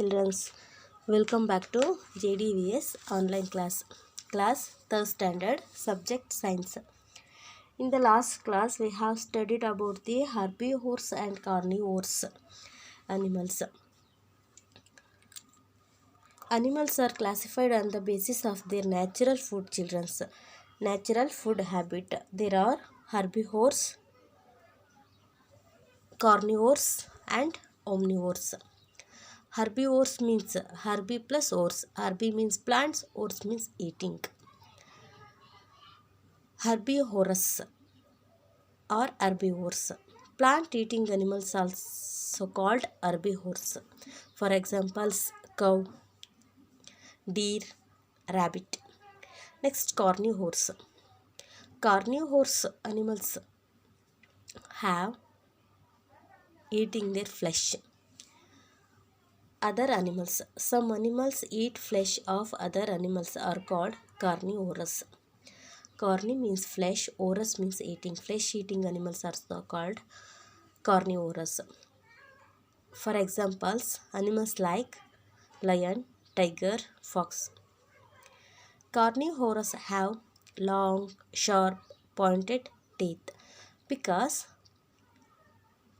childrens, welcome back to JDVS online class 3rd standard, subject science. In the last class we have studied about the herbivores and carnivores animals. Animals are classified on the basis of their natural food, childrens. Natural food habit. There are herbivores, carnivores and omnivores. Herbivores means herbi plus ores. Herbi means plants, ores means eating. Herbivorous or herbivores. Plant eating animals also called herbivores. For examples, cow, deer, rabbit. Next, carnivores. Carnivores animals have eating their flesh. Other animals. Some animals eat flesh of other animals are called carnivorous. Carni means flesh, vorous means eating. Flesh eating animals are so called carnivorous. For examples, animals like lion, tiger, fox. Carnivores have long, sharp, pointed teeth because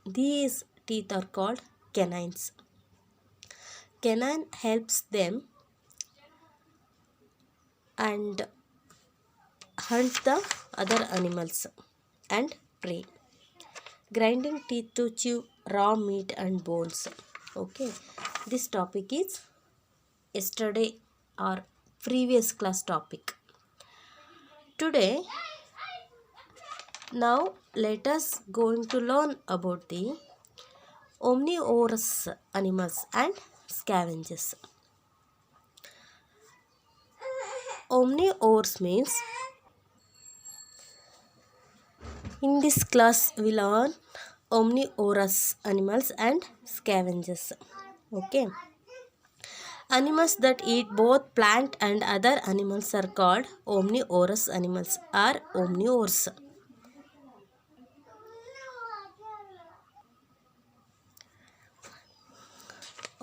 these teeth are called canines. Canine helps them and hunt the other animals and prey. Grinding teeth to chew raw meat and bones. Okay, this topic is yesterday or previous class topic. Today, now let us going to learn about the omnivorous animals and scavengers. Omnivores means in this class we learn omnivorous animals and scavengers. Okay. Animals that eat both plant and other animals are called omnivorous animals or omnivores.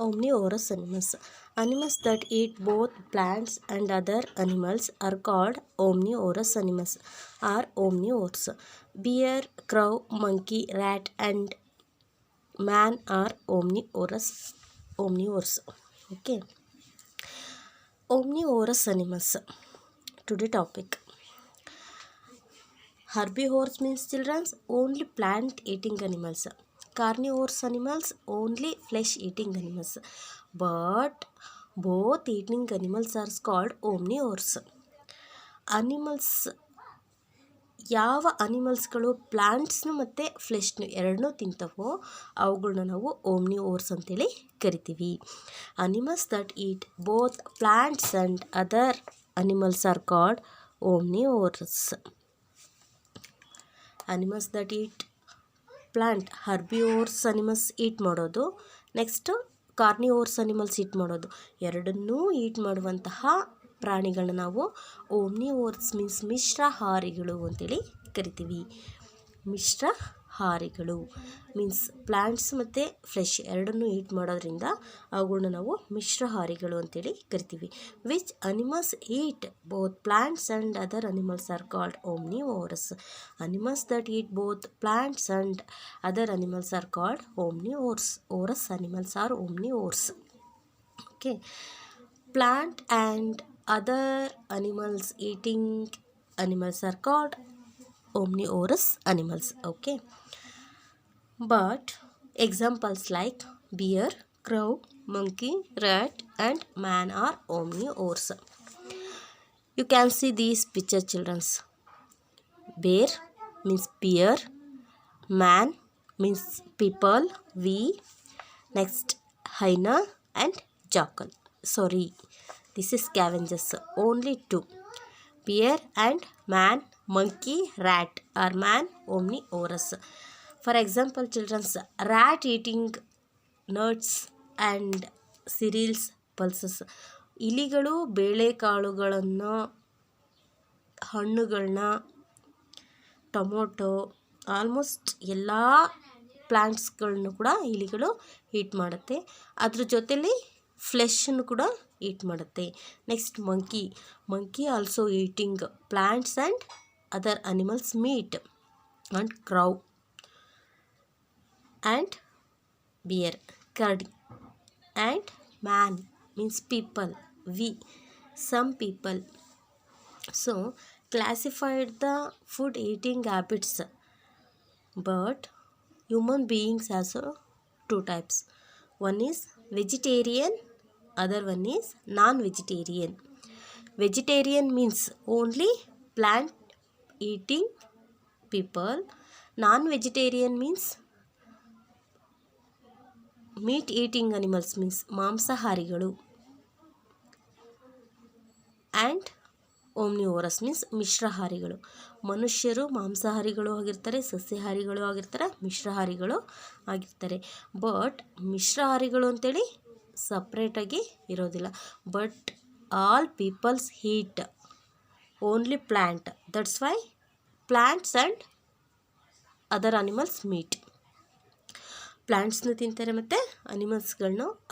Omnivorous animals. Animals that eat both plants and other animals are called omnivorous animals or omnivores. Bear, crow, monkey, rat and man are omnivores. Okay. Omnivorous animals. Today topic. Herbivores means children only plant eating animals. Carnivores animals only flesh eating animals. But both eating animals are called omnivores. Animals ಯಾವ ಅನಿಮಲ್ಸ್ಗಳು ಪ್ಲಾಂಟ್ಸ್ನು ಮತ್ತು ಫ್ಲೆಶ್ನು ಎರಡನ್ನೂ ತಿಂತವೋ ಅವುಗಳನ್ನ ನಾವು omnivores ಅಂತೇಳಿ ಕರಿತೀವಿ. Animals that eat both plants and other animals are called omnivores. Animals that eat plant herbivores animals eat ಮಾಡೋದು, next carnivores animals eat ಮಾಡೋದು. ಎರಡನ್ನೂ ಈಟ್ ಮಾಡುವಂತಹ ಪ್ರಾಣಿಗಳನ್ನ ನಾವು ಓಮ್ನಿವೋರ್ಸ್ ಮೀನ್ಸ್ ಮಿಶ್ರಾಹಾರಿಗಳು ಅಂತೇಳಿ ಕರಿತೀವಿ. ಮಿಶ್ರಾಹಾರಿಗಳು ಮೀನ್ಸ್ ಪ್ಲಾಂಟ್ಸ್ ಮತ್ತು ಫ್ಲೆಶ್ ಎರಡನ್ನೂ ಈಟ್ ಮಾಡೋದ್ರಿಂದ ಅವುಗಳನ್ನ ನಾವು ಮಿಶ್ರಾಹಾರಿಗಳು ಅಂತೇಳಿ ಕರಿತೀವಿ. Which animals eat both plants and other animals are called omnivorous. Animals that eat both plants and other animals are called omnivores. ಓರಸ್ animals are omnivores. Okay. Plant and other animals eating animals are called omnivorous animals. Okay. But examples like bear, crow, monkey, rat and man are omnivores. You can see these picture, children. Bear means bear. Man means people, we. Next, hyena and jackal. Sorry, this is scavengers, only two. Bear and man, monkey, rat or man omnivorous. For example, children, rat eating nuts and cereals, pulses. ಇಲಿಗಳು ಬೇಳೆಕಾಳುಗಳನ್ನು, ಹಣ್ಣುಗಳನ್ನ, tomato, almost ಎಲ್ಲ ಪ್ಲ್ಯಾಂಟ್ಸ್ಗಳನ್ನು ಕೂಡ ಇಲಿಗಳು ಈಟ್ ಮಾಡುತ್ತೆ. ಅದ್ರ ಜೊತೆಲಿ ಫ್ಲೆಶನ್ನು ಕೂಡ ಈಟ್ ಮಾಡುತ್ತೆ. Next monkey also eating plants and other animals meet and crow and beer curd and man means people some people. So classified the food eating habits, but human beings also two types. One is vegetarian, other one is non-vegetarian. Vegetarian means only plant eating people. Non-vegetarian means meat eating animals, means ಮಾಂಸಾಹಾರಿಗಳು. And omnivorous means ಮಿಶ್ರಹಾರಿಗಳು. ಮನುಷ್ಯರು ಮಾಂಸಾಹಾರಿಗಳು ಆಗಿರ್ತಾರೆ, ಸಸ್ಯಾಹಾರಿಗಳು ಆಗಿರ್ತಾರೆ, ಮಿಶ್ರಹಾರಿಗಳು ಆಗಿರ್ತಾರೆ. But ಮಿಶ್ರಹಾರಿಗಳು ಅಂತೇಳಿ ಸಪ್ರೇಟಾಗಿ ಇರೋದಿಲ್ಲ. But all peoples eat only plant. That's why plants and other animals meat. ಪ್ಲ್ಯಾಂಟ್ಸ್ನ ತಿಂತಾರೆ ಮತ್ತು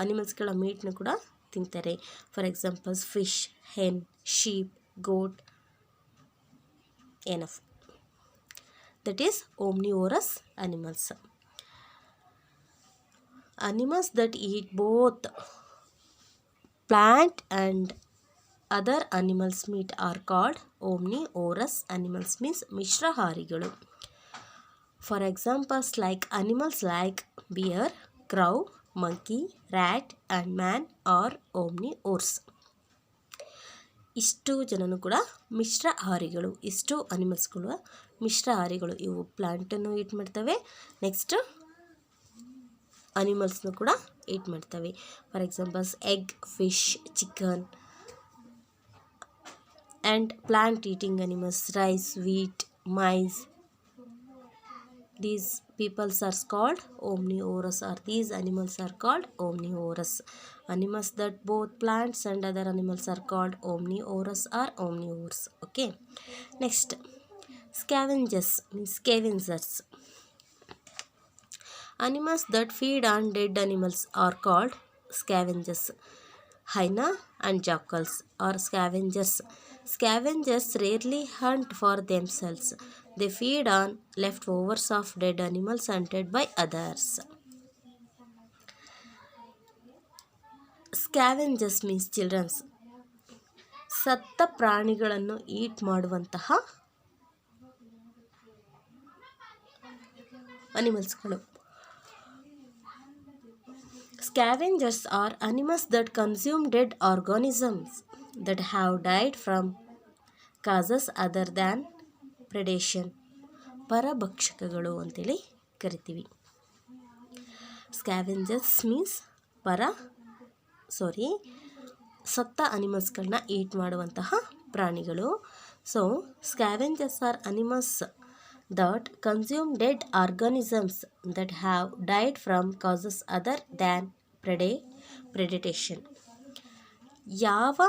ಅನಿಮಲ್ಸ್ಗಳ ಮೀಟ್ನ ಕೂಡ ತಿಂತಾರೆ. For examples fish, hen, sheep, goat, enough. That is omnivorous animals. Animals that eat both plant and other animals meat are called omnivorous animals, means ಮಿಶ್ರಹಾರಿಗಳು. For examples like animals like bear, crow, monkey, rat and man are omnivores. ಇಷ್ಟು ಜನನು ಕೂಡ ಮಿಶ್ರಹಾರಿಗಳು. ಇಷ್ಟು ಅನಿಮಲ್ಸ್ಗಳು ಮಿಶ್ರಹಾರಿಗಳು. ಇವು ಪ್ಲಾಂಟನ್ನು ಈಟ್ ಮಾಡ್ತವೆ, next ಅನಿಮಲ್ಸ್ನು ಕೂಡ eat ಮಾಡ್ತವೆ. For examples egg, fish, chicken and plant eating animals rice, wheat, maize. These peoples are called omnivorous, or these animals are called omnivorous. Animals that both plants and other animals are called omnivorous or omnivores. Okay. Next, scavengers means scavengers. Animals that feed on dead animals are called scavengers. Hyena and jackals are scavengers. Scavengers rarely hunt for themselves. They feed on leftovers of dead animals hunted by others. Scavengers means children. ಸತ್ತ ಪ್ರಾಣಿಗಳನ್ನು ಈಟ್ ಮಾಡುವಂತಹ ಅನಿಮಲ್ಸ್ಗಳು. Scavengers are animals that consume dead organisms that have died from causes other than predation. ಪರಭಕ್ಷಕಗಳು ಅಂತೇಳಿ ಕರಿತೀವಿ. Scavengers means ಸತ್ತ ಅನಿಮಲ್ಸ್ಗಳನ್ನ eat ಮಾಡುವಂತಹ ಪ್ರಾಣಿಗಳು. So scavengers are animals that consume dead organisms that have died from causes other than predation. ಯಾವ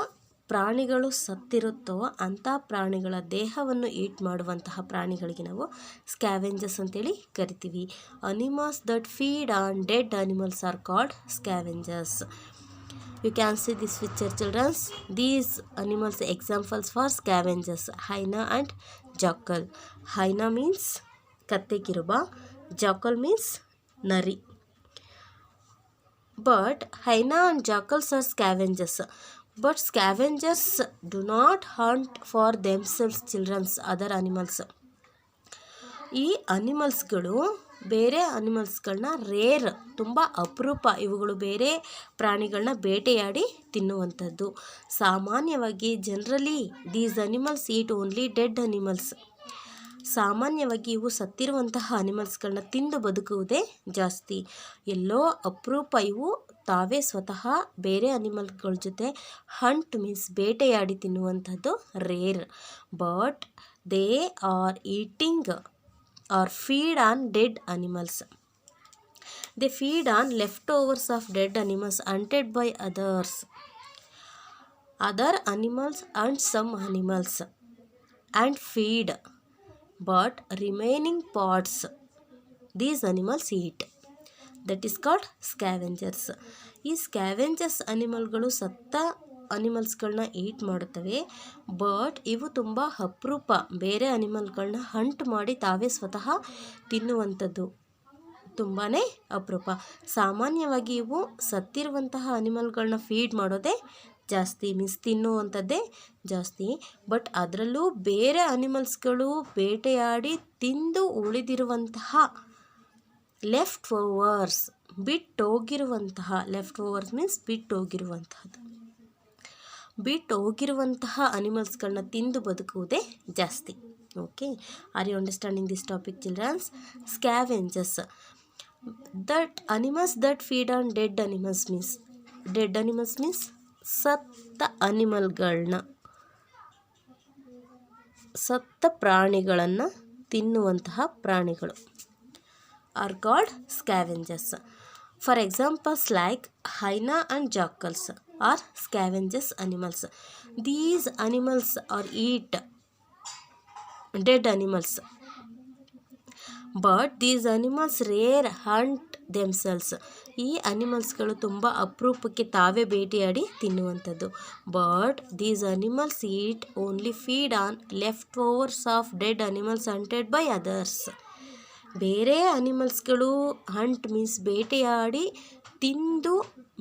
ಪ್ರಾಣಿಗಳು ಸತ್ತಿರುತ್ತೋ ಅಂಥ ಪ್ರಾಣಿಗಳ ದೇಹವನ್ನು ಈಟ್ ಮಾಡುವಂತಹ ಪ್ರಾಣಿಗಳಿಗೆ ನಾವು ಸ್ಕ್ಯಾವೆಂಜರ್ಸ್ ಅಂತೇಳಿ ಕರಿತೀವಿ. Animals that feed on dead animals are called scavengers. You can see this picture, children. These animals examples for scavengers: hyena and jackal. Hyena means katte kiruba, jackal means nari. But hyena and jackals are scavengers. But scavengers do not hunt for themselves, children, other animals. ಈ ಅನಿಮಲ್ಸ್ಗಳು ಬೇರೆ ಅನಿಮಲ್ಸ್ಗಳನ್ನ ತುಂಬ ಅಪರೂಪ. ಇವುಗಳು ಬೇರೆ ಪ್ರಾಣಿಗಳನ್ನ ಬೇಟೆಯಾಡಿ ತಿನ್ನುವಂಥದ್ದು. ಸಾಮಾನ್ಯವಾಗಿ generally these animals heat only dead animals. ಸಾಮಾನ್ಯವಾಗಿ ಇವು ಸತ್ತಿರುವಂತಹ ಅನಿಮಲ್ಸ್ಗಳನ್ನ ತಿಂದು ಬದುಕುವುದೇ ಜಾಸ್ತಿ. ಎಲ್ಲೋ ಅಪರೂಪ ಇವು ತಾವೇ ಸ್ವತಃ ಬೇರೆ ಅನಿಮಲ್ಗಳ ಜೊತೆ ಹಂಟ್ ಮೀನ್ಸ್ ಬೇಟೆಯಾಡಿ ತಿನ್ನುವಂಥದ್ದು rare. But they are eating or feed on dead animals. They feed on leftovers of dead animals hunted by others. Other animals hunt some animals and feed, but remaining parts these animals eat. That is called scavengers. ಈ scavengers ಅನಿಮಲ್ಗಳು ಸತ್ತ ಅನಿಮಲ್ಸ್ಗಳನ್ನ ಈಟ್ ಮಾಡುತ್ತವೆ. But ಇವು ತುಂಬ ಅಪರೂಪ, ಬೇರೆ ಅನಿಮಲ್ಗಳನ್ನ Hunt ಮಾಡಿ ತಾವೇ ಸ್ವತಃ ತಿನ್ನುವಂಥದ್ದು ತುಂಬಾ ಅಪರೂಪ. ಸಾಮಾನ್ಯವಾಗಿ ಇವು ಸತ್ತಿರುವಂತಹ ಅನಿಮಲ್ಗಳನ್ನ ಫೀಡ್ ಮಾಡೋದೇ ಜಾಸ್ತಿ, ಮೀನ್ಸ್ ತಿನ್ನುವಂಥದ್ದೇ ಜಾಸ್ತಿ. ಬಟ್ ಅದರಲ್ಲೂ ಬೇರೆ ಅನಿಮಲ್ಸ್ಗಳು ಬೇಟೆಯಾಡಿ ತಿಂದು ಉಳಿದಿರುವಂತಹ ಲೆಫ್ಟ್ ಓವರ್ಸ್, ಬಿಟ್ಟೋಗಿರುವಂತಹ, ಲೆಫ್ಟ್ ಓವರ್ಸ್ ಮೀನ್ಸ್ ಬಿಟ್ಟೋಗಿರುವಂತಹ ಅನಿಮಲ್ಸ್ಗಳನ್ನ ತಿಂದು ಬದುಕುವುದೇ ಜಾಸ್ತಿ. Okay, are you understanding this topic childrens? Scavengers that animals that feed on dead animals means ಸತ್ತ ಅನಿಮಲ್ಗಳನ್ನ, ಸತ್ತ ಪ್ರಾಣಿಗಳನ್ನು ತಿನ್ನುವಂತಹ ಪ್ರಾಣಿಗಳು are called scavengers. For examples like hyena and jackals are scavengers animals. These animals are eat dead animals, but these animals rare hunt themselves. ಈ ಅನಿಮಲ್ಸ್ಗಳು ತುಂಬ ಅಪರೂಪಕ್ಕೆ ತಾವೇ ಬೇಟೆಯಾಡಿ ತಿನ್ನುವಂಥದ್ದು. But these animals heat only feed on left overs of dead animals hunted by others. ಬೇರೆ ಅನಿಮಲ್ಸ್ಗಳು Hunt means ಬೇಟೆಯಾಡಿ ತಿಂದು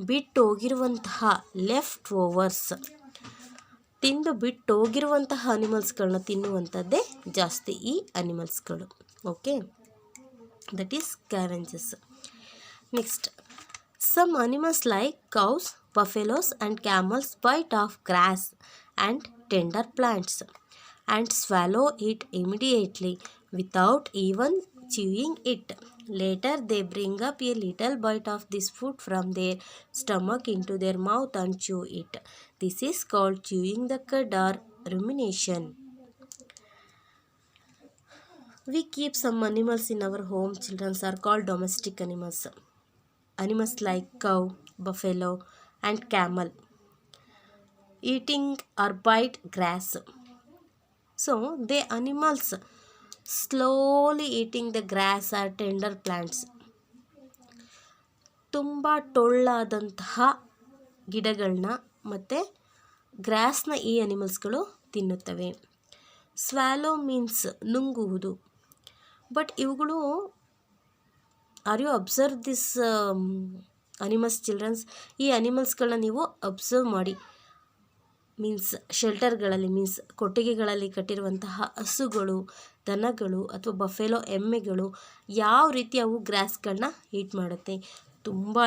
ಬಿಟ್ಟೋಗಿರುವಂತಹ ಲೆಫ್ಟ್ ಓವರ್ಸ್, ತಿಂದು ಬಿಟ್ಟೋಗಿರುವಂತಹ ಅನಿಮಲ್ಸ್ಗಳನ್ನ ತಿನ್ನುವಂಥದ್ದೇ ಜಾಸ್ತಿ ಈ ಅನಿಮಲ್ಸ್ಗಳು. Okay, that is scavengers. Next, some animals like cows, buffaloes and camels bite off grass and tender plants and swallow it immediately without even chewing it. Later they bring up a little bite of this food from their stomach into their mouth and chew it. This is called chewing the cud or rumination. We keep some animals in our home, children, are called domestic animals. Animals like cow, buffalo and camel eating or bite grass. So the animals slowly eating the grass are tender plants. ತುಂಬ ಟೊಳ್ಳಾದಂತಹ ಗಿಡಗಳನ್ನ ಮತ್ತು ಗ್ರಾಸ್ನ ಈ ಅನಿಮಲ್ಸ್ಗಳು ತಿನ್ನುತ್ತವೆ. Swallow means ನುಂಗುವುದು. But ಇವುಗಳು, are you observe this animals childrens? ಈ ಅನಿಮಲ್ಸ್ಗಳನ್ನ ನೀವು ಅಬ್ಸರ್ವ್ ಮಾಡಿ. ಮೀನ್ಸ್ ಶೆಲ್ಟರ್ಗಳಲ್ಲಿ, ಮೀನ್ಸ್ ಕೊಟ್ಟಿಗೆಗಳಲ್ಲಿ ಕಟ್ಟಿರುವಂತಹ ಹಸುಗಳು, ದನಗಳು ಅಥವಾ ಬಫೆಲೋ ಎಮ್ಮೆಗಳು ಯಾವ ರೀತಿ ಅವು ಗ್ರಾಸ್ಗಳನ್ನ ಈಟ್ ಮಾಡುತ್ತೆ. ತುಂಬಾ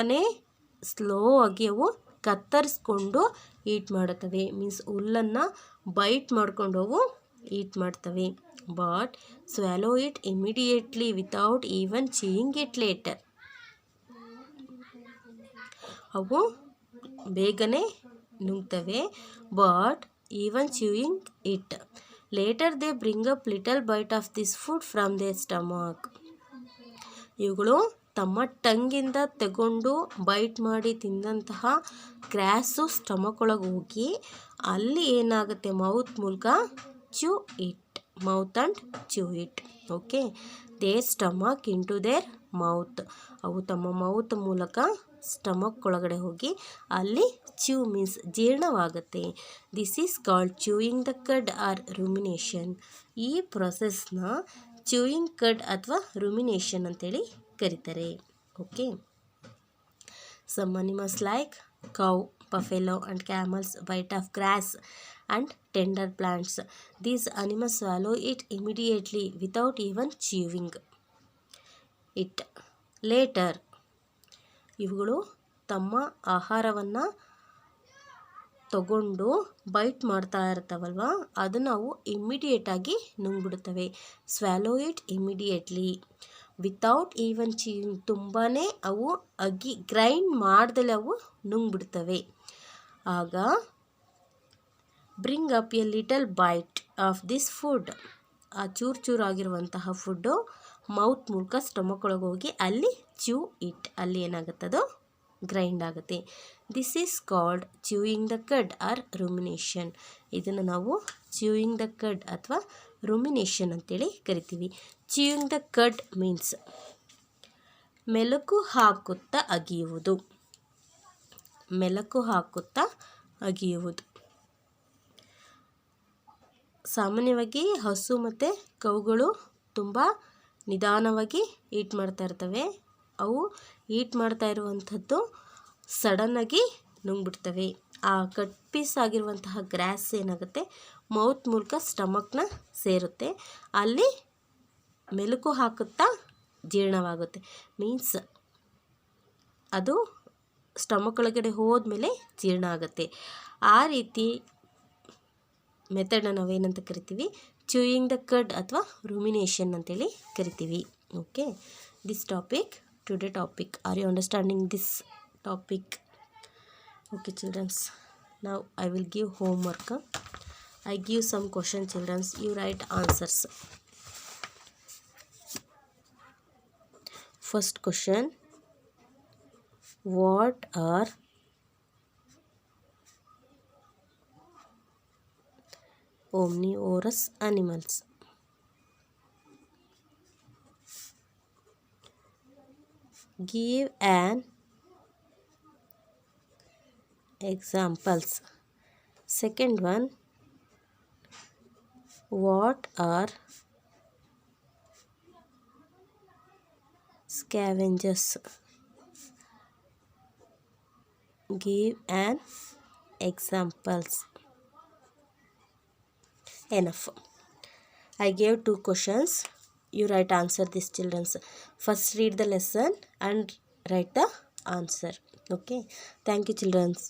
ಸ್ಲೋ ಆಗಿ ಅವು ಕತ್ತರಿಸ್ಕೊಂಡು ಈಟ್ ಮಾಡುತ್ತವೆ. ಮೀನ್ಸ್ ಹುಲ್ಲನ್ನು ಬೈಟ್ ಮಾಡ್ಕೊಂಡು ಅವು ಈಟ್ ಮಾಡ್ತವೆ. But swallow it immediately without even chewing it later. ಅವು ಬೇಗನೆ ನುಂಗ್ತವೆ, but even chewing it. Later they bring up little bite of this food from their stomach. ಇವುಗಳು ತಮ್ಮ ಟಂಗಿಂದ ತಗೊಂಡು ಬೈಟ್ ಮಾಡಿ ತಿಂದಂತಹ ಗ್ರಾಸು ಸ್ಟಮಕ್ ಒಳಗೆ ಹೋಗಿ ಅಲ್ಲಿ ಏನಾಗುತ್ತೆ, ಮೌತ್ ಮೂಲಕ chew it, mouth and chew it. Okay, their stomach into their mouth. ಅವು ತಮ್ಮ ಮೌತ್ ಮೂಲಕ ಸ್ಟಮಕ್ ಒಳಗಡೆ ಹೋಗಿ ಅಲ್ಲಿ ಚ್ಯೂ ಮೀನ್ಸ್ ಜೀರ್ಣವಾಗುತ್ತೆ. This is called chewing the cud or rumination. ಈ ಪ್ರೊಸೆಸ್ನ ಚ್ಯೂಯಿಂಗ್ ಕಡ್ ಅಥವಾ ರುಮಿನೇಷನ್ ಅಂತೇಳಿ ಕರೀತಾರೆ. Okay, some animals like cow, buffalo and camels bite of grass and tender plants. These animals swallow it immediately without even chewing it. Later, ಇವುಗಳು ತಮ್ಮ ಆಹಾರವನ್ನು ತಗೊಂಡು byte ಮಾಡ್ತಾ ಇರ್ತಾವಲ್ವ, ಅದು ನಾವು ಇಮ್ಮಿಡಿಯೇಟಾಗಿ ನುಂಗ್ಬಿಡ್ತವೆ. Swallow it immediately without even chewing. ತುಂಬಾ ಅವು ಗ್ರೈಂಡ್ ಮಾಡ್ದಲೇ ಅವು ನುಂಗ್ಬಿಡ್ತವೆ. ಆಗ bring up a little bite of this food. ಆ ಚೂರಾಗಿರುವಂತಹ ಫುಡ್ಡು ಮೌತ್ ಮೂಲಕ ಸ್ಟಮಕ್ ಒಳಗೆ ಹೋಗಿ ಅಲ್ಲಿ ಚ್ಯೂ ಇಟ್, ಅಲ್ಲಿ ಏನಾಗುತ್ತದೋ ಗ್ರೈಂಡ್ ಆಗುತ್ತೆ. This is called chewing the cud or rumination. ಇದನ್ನು ನಾವು ಚ್ಯೂಯಿಂಗ್ ದ ಕಡ್ ಅಥವಾ ರುಮಿನೇಷನ್ ಅಂತೇಳಿ ಕರಿತೀವಿ. ಚ್ಯೂಯಿಂಗ್ ದ ಕಡ್ ಮೆಲುಕು ಹಾಕುತ್ತಾ ಅಗಿಯುವುದು. ಮೆಲುಕು ಹಾಕುತ್ತಾ ಅಗಿಯುವುದು. ಸಾಮಾನ್ಯವಾಗಿ ಹಸು ಮತ್ತು ಕವುಗಳು ತುಂಬ ನಿಧಾನವಾಗಿ ಈಟ್ ಮಾಡ್ತಾ ಇರ್ತವೆ. ಅವು ಈಟ್ ಮಾಡ್ತಾ ಇರುವಂಥದ್ದು ಸಡನ್ನಾಗಿ ನುಂಗ್ಬಿಡ್ತವೆ. ಆ ಕಟ್ ಪೀಸ್ ಆಗಿರುವಂತಹ ಗ್ರಾಸ್ ಏನಾಗುತ್ತೆ, ಮೌತ್ ಮೂಲಕ ಸ್ಟಮಕ್ನ ಸೇರುತ್ತೆ. ಅಲ್ಲಿ ಮೆಲುಕು ಹಾಕುತ್ತಾ ಜೀರ್ಣವಾಗುತ್ತೆ. ಮೀನ್ಸ್ ಅದು ಸ್ಟಮಕ್ ಒಳಗಡೆ ಹೋದ್ಮೇಲೆ ಜೀರ್ಣ ಆಗುತ್ತೆ. ಆ ರೀತಿ ಮೆಥಡನ್ನ ನಾವೇನಂತ ಕರಿತೀವಿ, ಚೂಯಿಂಗ್ ದ ಕಡ್ ಅಥವಾ ರುಮಿನೇಷನ್ ಅಂತೇಳಿ ಕರಿತೀವಿ. Okay, this topic, today topic. Are you understanding this topic? Okay childrens, now I will give homework. I give some question childrens, you write answers. First question, what are omnivorous animals? Give an examples. Second one, what are scavengers? Give an examples. Enough. I gave 2 questions. You write answer this childrens. First read the lesson and write the answer. Okay, thank you childrens.